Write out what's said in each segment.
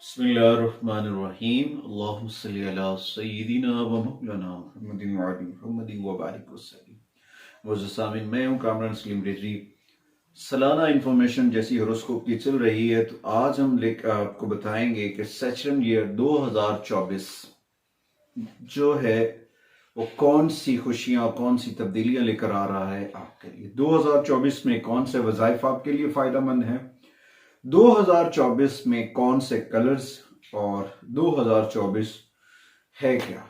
बिस्मिल्लाहिर्रहमानिर्रहीम अल्लाहुम्मा सल्ली अला सय्यिदिना व मौलाना मुहम्मदिन व अली मुहम्मदिन व बारिक वसल्लम। मुअज़्ज़िज़ सामीन, मैं हूँ कामरान सलीम रिजवी। सालाना इंफॉर्मेशन जैसी हॉरोस्कोप की चल रही है, तो आज हम आपको बताएंगे कि सेचरन ईयर 2024 जो है वो कौन सी खुशियां, कौन सी तब्दीलियां लेकर आ रहा है आपके लिए। 2024 में कौन से वज़ाइफ आपके लिए फ़ायदेमंद हैं, 2024 में कौन से कलर्स, और 2024 है क्या,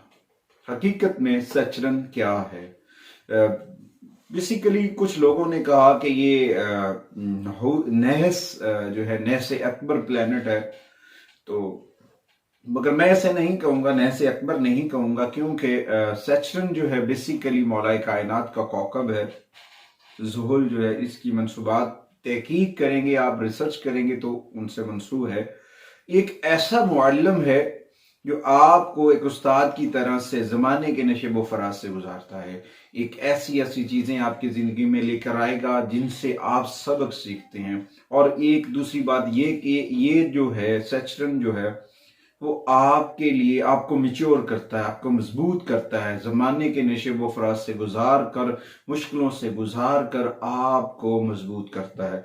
हकीकत में सेचरन क्या है। बेसिकली कुछ लोगों ने कहा कि ये नहस जो है नहस अकबर प्लेनेट है, तो मगर मैं ऐसे नहीं कहूँगा, नहस अकबर नहीं कहूँगा, क्योंकि सेचरन जो है बेसिकली मौलाए कायनात का कौकब है। ज़ुहुल जो है इसकी मंसूबात तहकीक करेंगे, आप रिसर्च करेंगे तो उनसे मंसूब है। एक ऐसा मुअल्लिम है जो आपको एक उस्ताद की तरह से ज़माने के नशेब व फराज से गुजारता है। एक ऐसी ऐसी चीज़ें आपकी ज़िंदगी में लेकर आएगा जिनसे आप सबक सीखते हैं। और एक दूसरी बात ये कि ये जो है सेचरन जो है वो आपके लिए आपको मिच्योर करता है, आपको मजबूत करता है। ज़माने के नशेब व फराज से गुजार कर, मुश्किलों से गुजार कर आपको मजबूत करता है।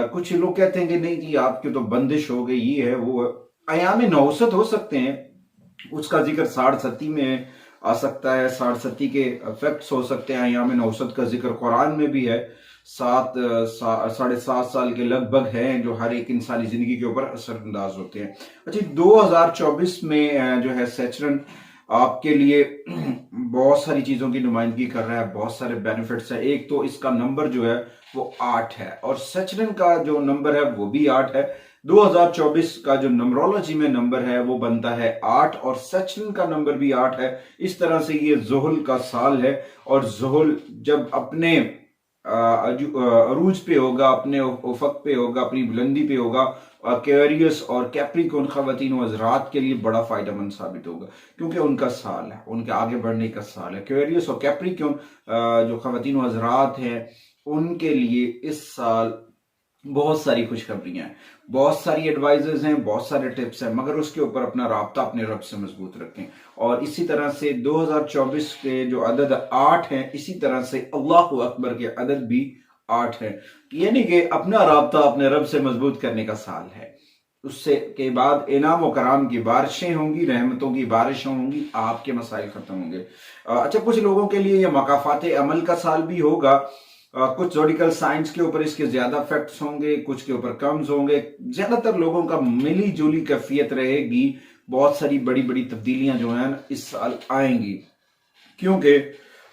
कुछ लोग कहते हैं कि नहीं जी आपकी तो बंदिश हो गई, ये है वो है। अयाम नौसत हो सकते हैं, उसका जिक्र 67 में आ सकता है, 67 के इफेक्ट्स हो सकते हैं। अयाम नौसत का जिक्र कुरान में भी है। 7.5 साल के लगभग हैं जो हर एक इंसानी जिंदगी के ऊपर असरअंदाज होते हैं। अच्छा, 2024 में जो है सेचरन आपके लिए बहुत सारी चीजों की नुमाइंदगी कर रहा है, बहुत सारे बेनिफिट्स है। एक तो इसका नंबर जो है वो 8 है, और सेचरन का जो नंबर है वो भी 8 है। 2024 का जो नंबरोलॉजी में नंबर है वो बनता है 8, और सेचरन का नंबर भी 8 है। इस तरह से ये ज़ुहुल का साल है, और ज़ुहुल जब अपने अरूज पे होगा, अपने उफक पे होगा, अपनी बुलंदी पे होगा, एक्वेरियस और कैप्रिकॉर्न खवातीन व हज़रात के लिए बड़ा फायदेमंद साबित होगा, क्योंकि उनका साल है, उनके आगे बढ़ने का साल है। एक्वेरियस और कैप्रिकॉर्न जो खवातीन व हज़रात हैं उनके लिए इस साल बहुत सारी खुशखबरियां हैं, बहुत सारी एडवाइजर्स हैं, बहुत सारे टिप्स हैं, मगर उसके ऊपर अपना राब्ता अपने रब से मजबूत रखें। और इसी तरह से 2024 के जो अदद 8 हैं, इसी तरह से अल्लाह अकबर के अदद भी 8 हैं, यानी कि अपना राब्ता अपने रब से मजबूत करने का साल है। उससे के बाद इनाम व कराम की बारिशें होंगी, रहमतों की बारिशें होंगी, आपके मसाइल खत्म होंगे। अच्छा, कुछ लोगों के लिए यह मकाफात अमल का साल भी होगा। कुछ जोडिकल साइंस के ऊपर इसके ज्यादा इफेक्ट्स होंगे, कुछ के ऊपर कम होंगे। ज्यादातर लोगों का मिली जुली कैफियत रहेगी। बहुत सारी बड़ी बड़ी तब्दीलियां जो हैं इस साल आएंगी, क्योंकि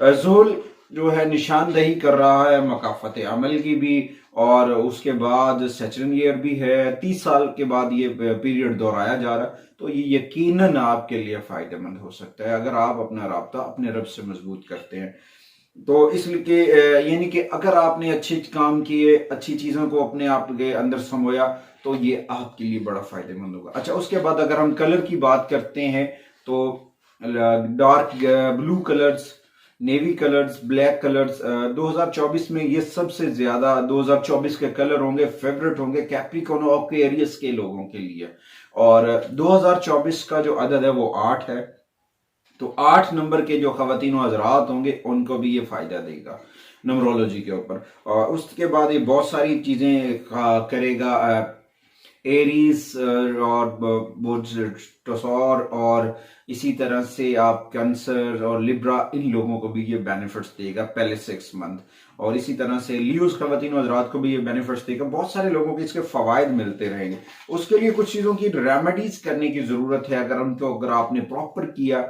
ज़ुहुल जो है निशानदही कर रहा है मकाफत अमल की भी, और उसके बाद सेचरन ईयर भी है। 30 साल के बाद ये पीरियड दोहराया जा रहा है, तो ये यकीनन आपके लिए फायदेमंद हो सकता है अगर आप अपना राब्ता अपने रब से मजबूत करते हैं। तो इसलिए यानी कि अगर आपने अच्छे काम किए, अच्छी चीजों को अपने आप के अंदर समोया, तो ये आपके लिए बड़ा फायदेमंद होगा। अच्छा, उसके बाद अगर हम कलर की बात करते हैं तो dark blue colours, navy colours, black colours 2024 में ये सबसे ज्यादा 2024 के कलर होंगे, फेवरेट होंगे कैप्रिकॉर्न और एक्वेरियस के लोगों के लिए। और 2024 का जो अदद है वो 8 है, तो 8 नंबर के जो खवातीन हजरात होंगे उनको भी ये फायदा देगा नंबरोलॉजी के ऊपर। और उसके बाद ये बहुत सारी चीजें करेगा। एरीज और टोसौर, और इसी तरह से आप कैंसर और लिब्रा, इन लोगों को भी ये बेनिफिट्स देगा पहले 6 मंथ। और इसी तरह से लियोज खवातीन हजरात को भी ये बेनिफिट्स देगा। बहुत सारे लोगों को इसके फवायद मिलते रहेंगे। उसके लिए कुछ चीजों की रेमेडीज करने की जरूरत है। अगर आपने प्रॉपर किया,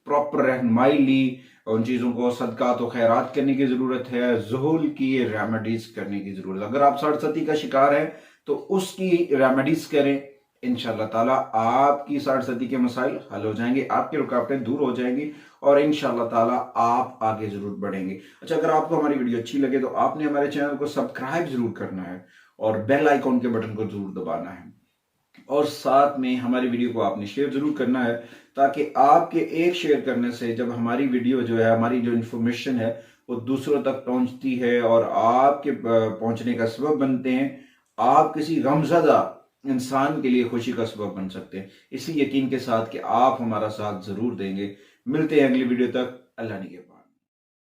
प्रॉपर रहनुमाई ली, उन चीजों को सदका तो खैरात करने की जरूरत है। ज़ुहुल की रेमेडीज करने की जरूरत है। अगर आप सरसती का शिकार है तो उसकी रेमेडीज करें, इंशाअल्लाह ताला आपकी सरसती के मसाइल हल हो जाएंगे, आपकी रुकावटें दूर हो जाएंगी, और इंशाअल्लाह ताला आप आगे जरूर बढ़ेंगे। अच्छा, अगर आपको हमारी वीडियो अच्छी लगे तो आपने हमारे चैनल को सब्सक्राइब जरूर करना है, और बेल आइकॉन के बटन को जरूर दबाना है, और साथ में हमारी वीडियो को आपने शेयर जरूर करना है, ताकि आपके एक शेयर करने से जब हमारी वीडियो जो है, हमारी जो इंफॉर्मेशन है वो दूसरों तक पहुंचती है और आपके पहुंचने का सबब बनते हैं। आप किसी गमज़दा انسان کے لیے خوشی کا سبب بن سکتے ہیں، اسی یقین کے ساتھ کہ آپ ہمارا ساتھ ضرور دیں گے۔ ملتے ہیں اگلی ویڈیو تک، اللہ نگہبان۔